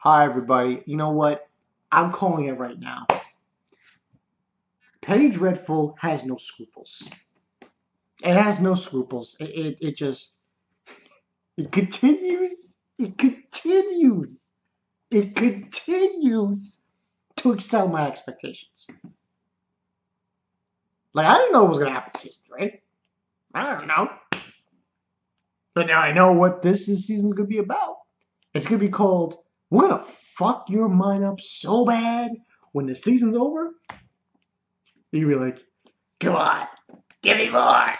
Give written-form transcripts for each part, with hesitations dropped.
Hi, everybody. You know what? I'm calling it right now. Penny Dreadful has no scruples. It has no scruples. It just it continues. It continues. It continues to excel my expectations. Like I didn't know what was gonna happen this season, right? I don't know, but now I know what this season's gonna be about. It's gonna be called "We're gonna fuck your mind up so bad when the season's over." You'll be like, "Come on, give me more."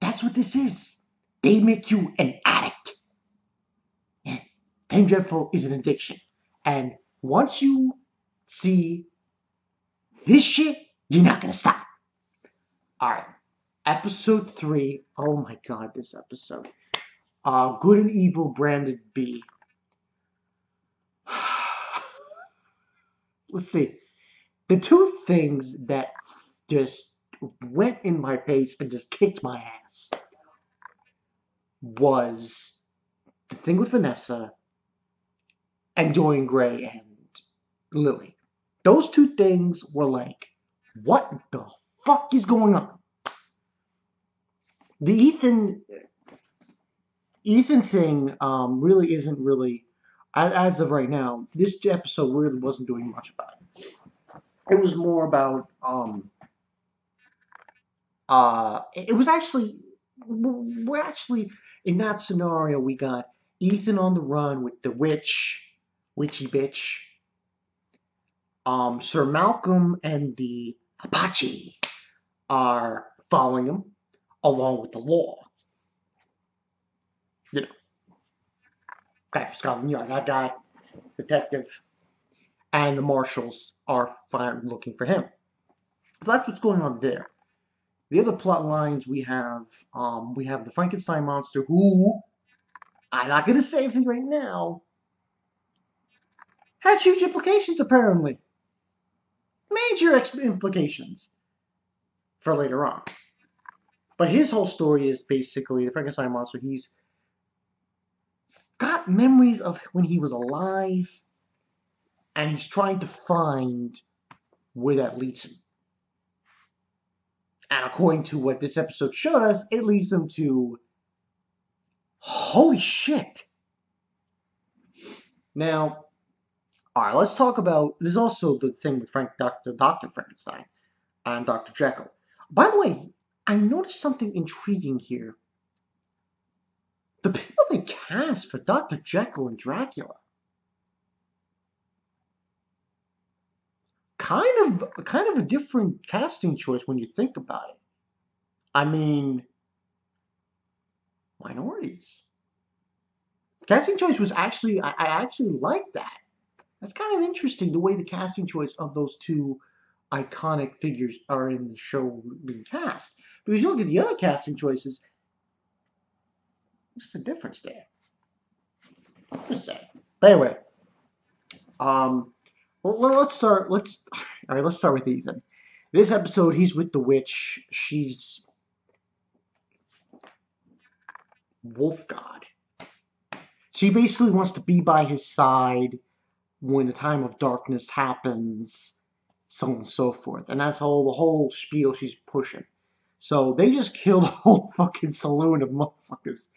That's what this is. They make you an addict. And Penny Dreadful is an addiction. And once you see this shit, you're not gonna stop. Alright. Episode 3. Oh my god, this episode. Good and Evil Branded B. Let's see. The two things that just went in my face and just kicked my ass was the thing with Vanessa and Dorian Gray and Lily. Those two things were like, what the fuck is going on? The Ethan thing really isn't really, as of right now, this episode really wasn't doing much about it. It was more about it was actually we're actually in that scenario we got Ethan on the run with the witchy bitch. Sir Malcolm and the Apache are following him along with the law. You know, guy from Scotland Yard, that guy, detective, and the marshals are looking for him. So that's what's going on there. The other plot lines we have the Frankenstein monster, who I'm not going to say anything right now, has huge implications apparently, major implications for later on. But his whole story is basically the Frankenstein monster. He's got memories of when he was alive, and he's trying to find where that leads him. And according to what this episode showed us, it leads him to holy shit. Now, all right, let's talk about. There's also the thing with Dr. Frankenstein and Dr. Jekyll. By the way, I noticed something intriguing here. The people they cast for Dr. Jekyll and Dracula, kind of a different casting choice when you think about it. I mean, minorities. Casting choice was actually I actually like that. That's kind of interesting the way the casting choice of those two iconic figures are in the show being cast. Because you look at the other casting choices, what's the difference there? Just saying. But anyway, well, let's start. All right. Let's start with Ethan. This episode, he's with the witch. She's wolf god. She basically wants to be by his side when the time of darkness happens, so on and so forth. And that's the whole spiel she's pushing. So they just killed a whole fucking saloon of motherfuckers,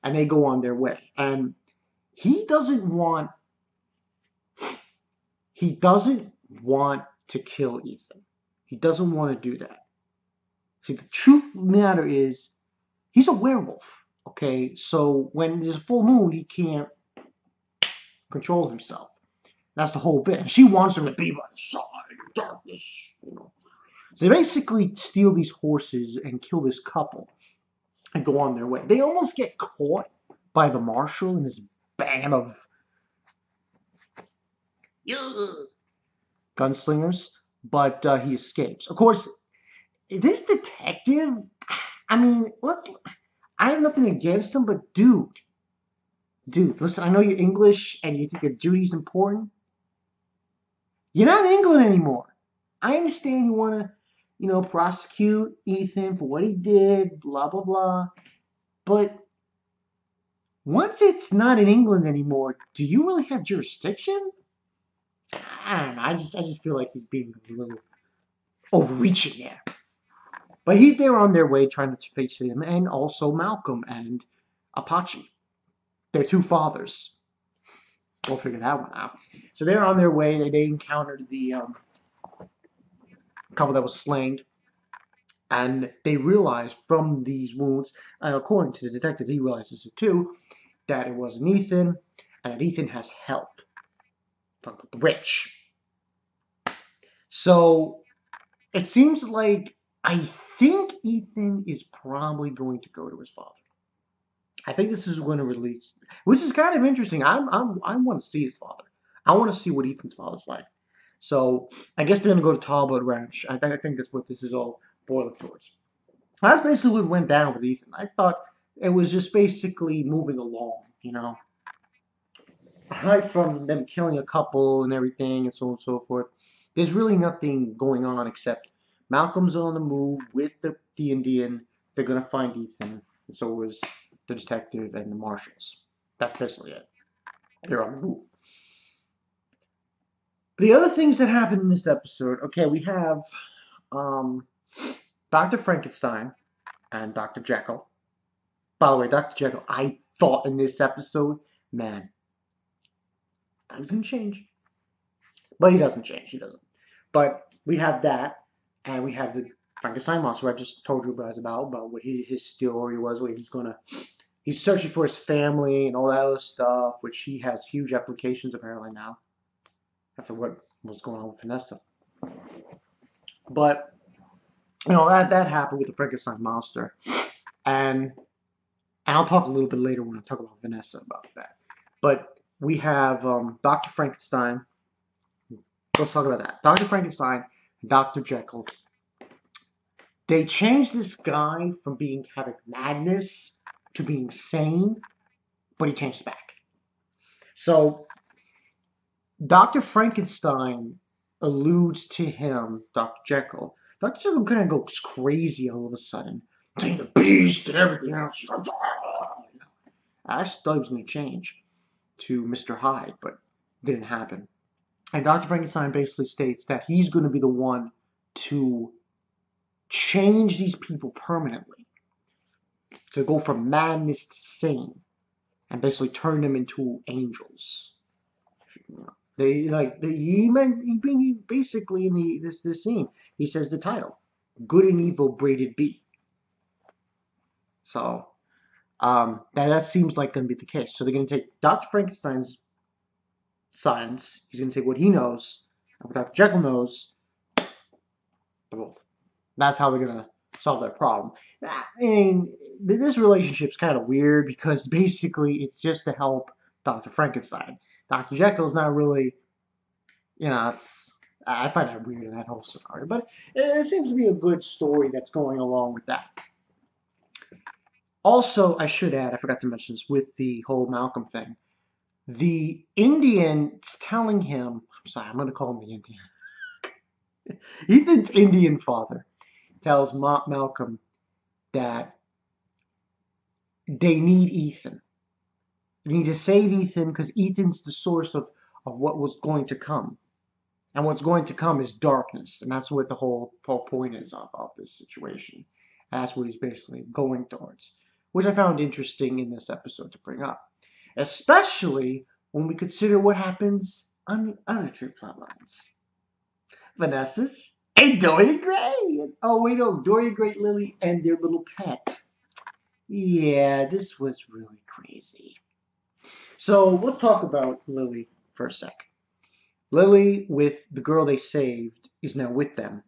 and they go on their way. And he doesn't want to kill Ethan. He doesn't want to do that. See, the truth of the matter is, he's a werewolf. Okay, so when there's a full moon, he can't control himself. That's the whole bit. And she wants him to be by the side of darkness. You know. So they basically steal these horses and kill this couple and go on their way. They almost get caught by the marshal and his band of gunslingers, but he escapes. Of course, this detective, I mean, I have nothing against him, but dude, listen, I know you're English and you think your duty's important. You're not in England anymore. I understand you want to, prosecute Ethan for what he did, blah, blah, blah. But once it's not in England anymore, do you really have jurisdiction? I don't know. I just feel like he's being a little overreaching there. But they're on their way trying to face him, and also Malcolm and Apache. Their two fathers. We'll figure that one out. So they're on their way. They encountered the couple that was slain, and they realized from these wounds, and according to the detective, he realizes it too, that it wasn't Ethan, and that Ethan has help. Talking about the witch. So it seems like I think Ethan is probably going to go to his father. I think this is going to release, which is kind of interesting. I want to see his father. I want to see what Ethan's father's like. So I guess they're going to go to Talbot Ranch. I think that's what this is all boiling towards. That's basically what went down with Ethan. I thought it was just basically moving along, Aside from them killing a couple and everything and so on and so forth, there's really nothing going on except Malcolm's on the move with the Indian. They're going to find Ethan. And so was the detective and the marshals. That's basically it. They're on the move. The other things that happened in this episode, okay, we have um, Dr. Frankenstein and Dr. Jekyll. By the way, Dr. Jekyll, I thought in this episode, man, that was going to change. But he doesn't change. He doesn't. But we have that, and we have the Frankenstein monster I just told you guys about what his story was, where he's searching for his family and all that other stuff, which he has huge applications apparently now, after what was going on with Vanessa. But, that happened with the Frankenstein monster. And I'll talk a little bit later when I talk about Vanessa about that. But we have Dr. Frankenstein. Let's talk about that. Dr. Frankenstein and Dr. Jekyll. They changed this guy from having madness to being sane, but he changed back. So Dr. Frankenstein alludes to him, Dr. Jekyll. Dr. Jekyll kind of goes crazy all of a sudden, saying the beast and everything else. I actually thought he was going to change to Mr. Hyde, but it didn't happen. And Dr. Frankenstein basically states that he's going to be the one to change these people permanently, to go from madness to sane, and basically turn them into angels. They he basically in this scene he says the title, "Good and Evil Braided Be." So that seems like going to be the case. So they're going to take Dr. Frankenstein's science. He's going to take what he knows and what Dr. Jekyll knows. Both. That's how they're going to solve that problem. I mean, this relationship's kind of weird because basically it's just to help Dr. Frankenstein. Dr. Jekyll's not really, I find that weird in that whole scenario. But it seems to be a good story that's going along with that. Also, I should add, I forgot to mention this with the whole Malcolm thing. The Indian's telling him, I'm sorry, I'm going to call him the Indian. Ethan's Indian father tells Malcolm that they need Ethan. They need to save Ethan because Ethan's the source of what was going to come. And what's going to come is darkness. And that's what the whole point is of this situation. And that's what he's basically going towards. Which I found interesting in this episode to bring up. Especially when we consider what happens on the other two plot lines. Vanessa's and Dorian Gray. Oh, wait, no, Dorian Gray, Lily, and their little pet. Yeah, this was really crazy. So let's talk about Lily for a sec. Lily, with the girl they saved, is now with them,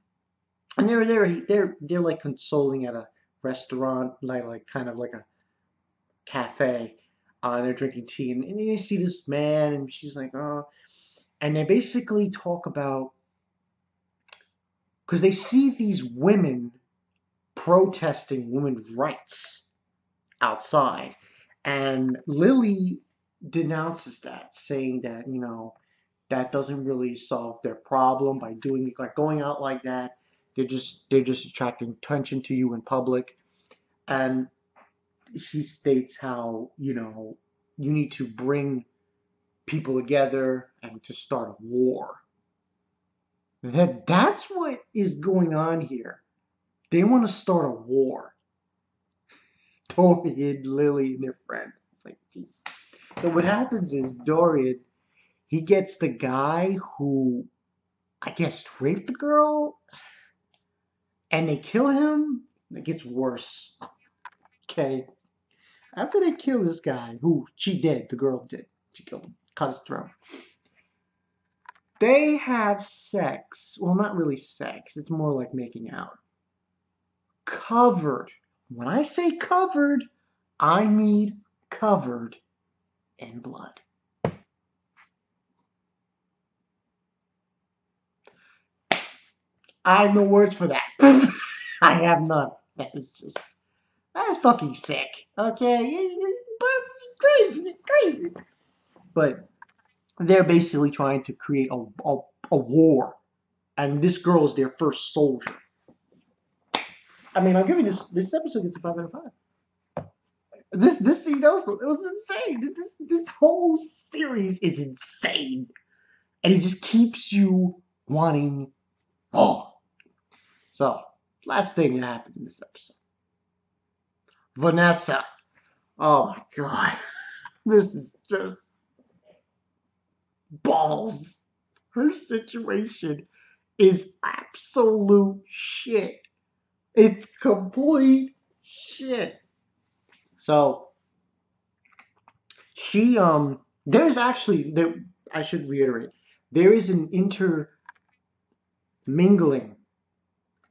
and they're like consoling at a restaurant, like kind of like a cafe. They're drinking tea, and you see this man, and she's like, oh, and they basically talk about because they see these women protesting women's rights outside, and Lily denounces that, saying that that doesn't really solve their problem by doing like going out like that. They're just attracting attention to you in public, and she states how, you need to bring people together and to start a war. That's what is going on here. They want to start a war. Dorian, Lily, and their friend. Like, geez. So what happens is Dorian, he gets the guy who, I guess, raped the girl, and they kill him. It gets worse. Okay. After they kill this guy, who she did, the girl did. She killed him, cut his throat. They have sex. Well, not really sex. It's more like making out. Covered. When I say covered, I mean covered in blood. I have no words for that. I have none. That is fucking sick. Okay? Crazy, crazy. But they're basically trying to create a war. And this girl is their first soldier. I mean, I'm giving this episode gets a 5 out of 5. This scene also, it was insane. This whole series is insane. And it just keeps you wanting more. So, last thing that happened in this episode. Vanessa. Oh my god. This is just balls. Her situation is absolute shit. It's complete shit. So she there's actually there I should reiterate, there is an intermingling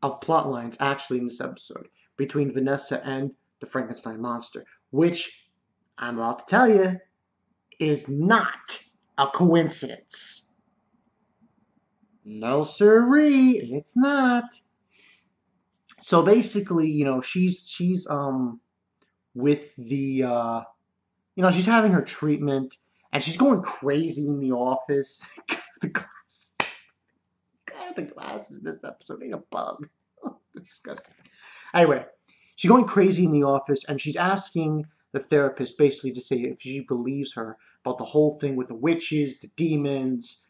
of plot lines actually in this episode between Vanessa and the Frankenstein monster, which I'm about to tell you is not a coincidence. No sirree, it's not. So basically, she's with the she's having her treatment and she's going crazy in the office. The glasses. Guy with the glasses in this episode ain't a bug. Disgusting. Anyway, she's going crazy in the office and she's asking the therapist basically to say if she believes her about the whole thing with the witches, the demons,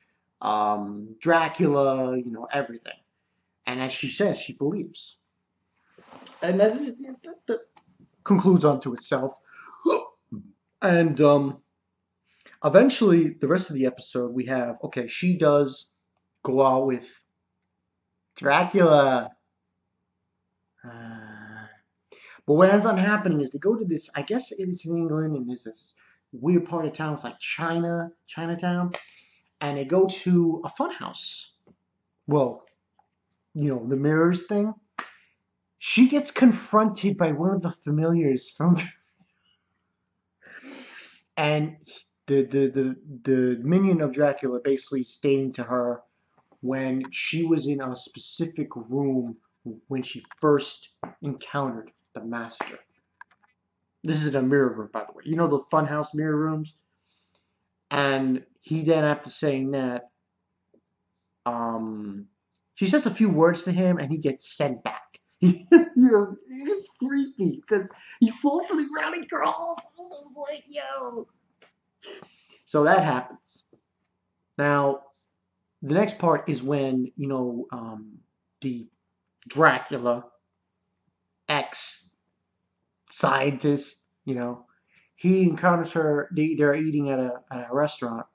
Dracula, everything. And as she says, she believes. And then that concludes onto itself. And eventually, the rest of the episode, we have, okay, she does go out with Dracula. But what ends up happening is they go to this, I guess it's in England, and there's this weird part of town, it's like Chinatown, and they go to a fun house. Well, the mirrors thing. She gets confronted by one of the familiars from, and the minion of Dracula basically stating to her when she was in a specific room when she first encountered the master. This is a mirror room, by the way. You know the funhouse mirror rooms? And he then, after saying that, she says a few words to him and he gets sent back. It's creepy because he falls to the ground and crawls. I was like, yo. So that happens. Now, the next part is when, the Dracula ex-scientist, he encounters her, they're eating at a restaurant,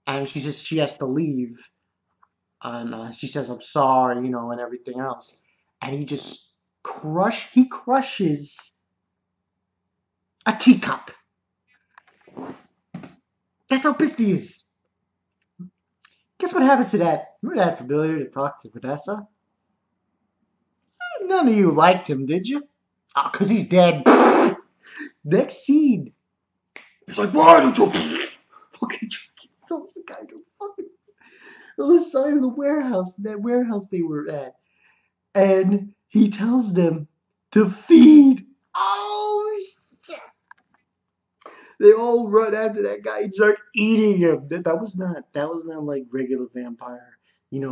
and she has to leave, and she says, I'm sorry, and everything else. And he just crushes a teacup. That's how pissed he is. Guess what happens to that? Remember that familiar to talk to Vanessa? None of you liked him, did you? Ah, 'cause he's dead. Next scene. He's like, why did you fucking kill the guy fucking on the side of the warehouse, that warehouse they were at. And he tells them to feed. Oh shit. They all run after that guy and start eating him. That was not like regular vampire,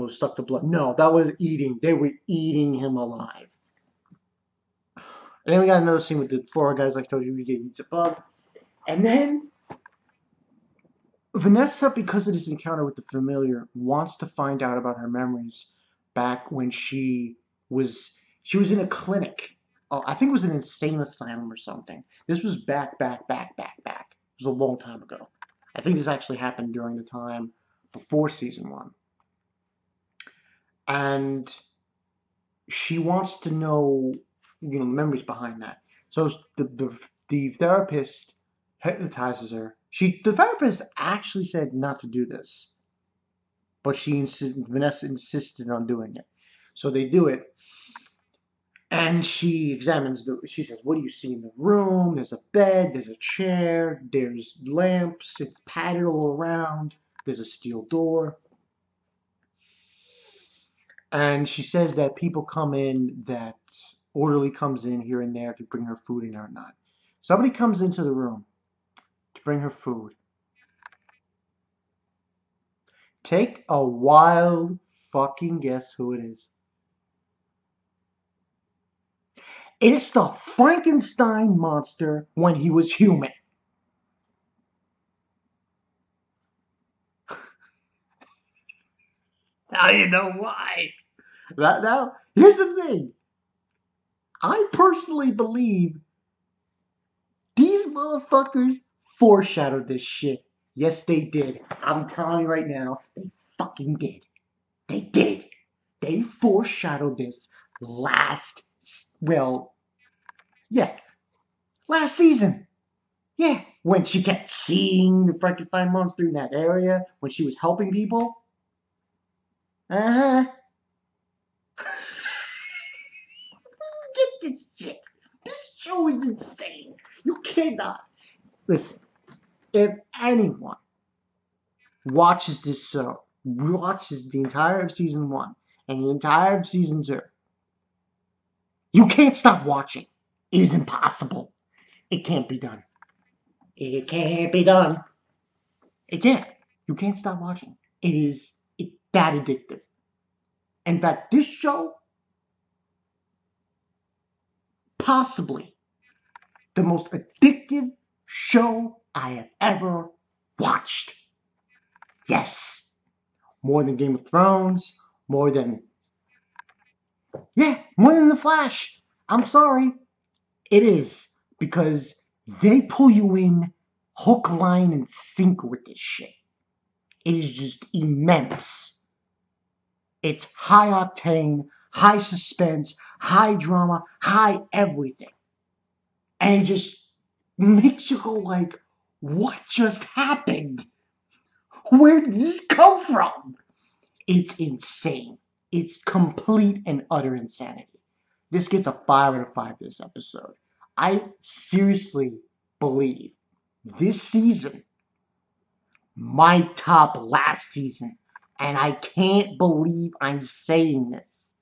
suck the blood. No, that was eating. They were eating him alive. And then we got another scene with the four guys, like I told you, we get eats a bug. And then Vanessa, because of this encounter with the familiar, wants to find out about her memories back when she was in a clinic. Oh, I think it was an insane asylum or something. This was back. It was a long time ago. I think this actually happened during the time before season one. And she wants to know, memories behind that. So the therapist hypnotizes her. The therapist actually said not to do this, but Vanessa insisted on doing it. So they do it, and she examines she says, "What do you see in the room? There's a bed, there's a chair, there's lamps, it's padded all around, there's a steel door." And she says that people come in, that orderly comes in here and there to bring her food and whatnot. Somebody comes into the room to bring her food. Take a wild fucking guess who it is. It's the Frankenstein monster when he was human. Now you know why. Now, here's the thing. I personally believe these motherfuckers foreshadowed this shit. Yes, they did. I'm telling you right now, they fucking did. They did. They foreshadowed this last, well, yeah, last season. Yeah, when she kept seeing the Frankenstein monster in that area, when she was helping people. Uh huh. Get this shit. This show is insane. You cannot. Listen, if anyone watches this show, watches the entire of season one and the entire of season two, you can't stop watching. It is impossible. It can't be done. It can't be done. It can't. You can't stop watching. It that addictive. In fact, this show, possibly the most addictive show I have ever watched. Yes. More than Game of Thrones, more than, yeah, more than The Flash. I'm sorry. It is. Because they pull you in hook, line, and sinker with this shit. It is just immense. It's high octane, high suspense, high drama, high everything. And it just makes you go like, what just happened? Where did this come from? It's insane. It's complete and utter insanity. This gets a 5 out of 5 this episode. I seriously believe this season might top last season. And I can't believe I'm saying this.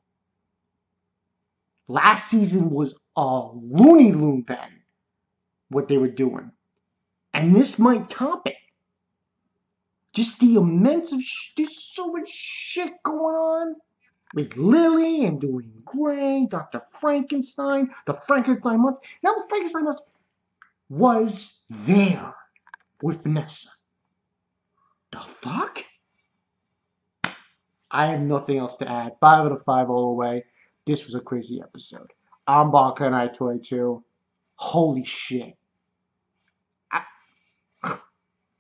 Last season was a Looney Loon bin, what they were doing. And this might top it. Just the immense of there's so much shit going on with Lily and Dorian Gray, Dr. Frankenstein, the Frankenstein month. Now the Frankenstein month was there with Vanessa. The fuck? I have nothing else to add. 5 out of 5 all the way. This was a crazy episode. I'm Bonka and I Toy too. Holy shit. I,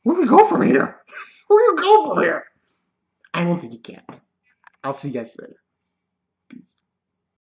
where do we go from here? Where do we go from here? I don't think you can. I'll see you guys later. Peace.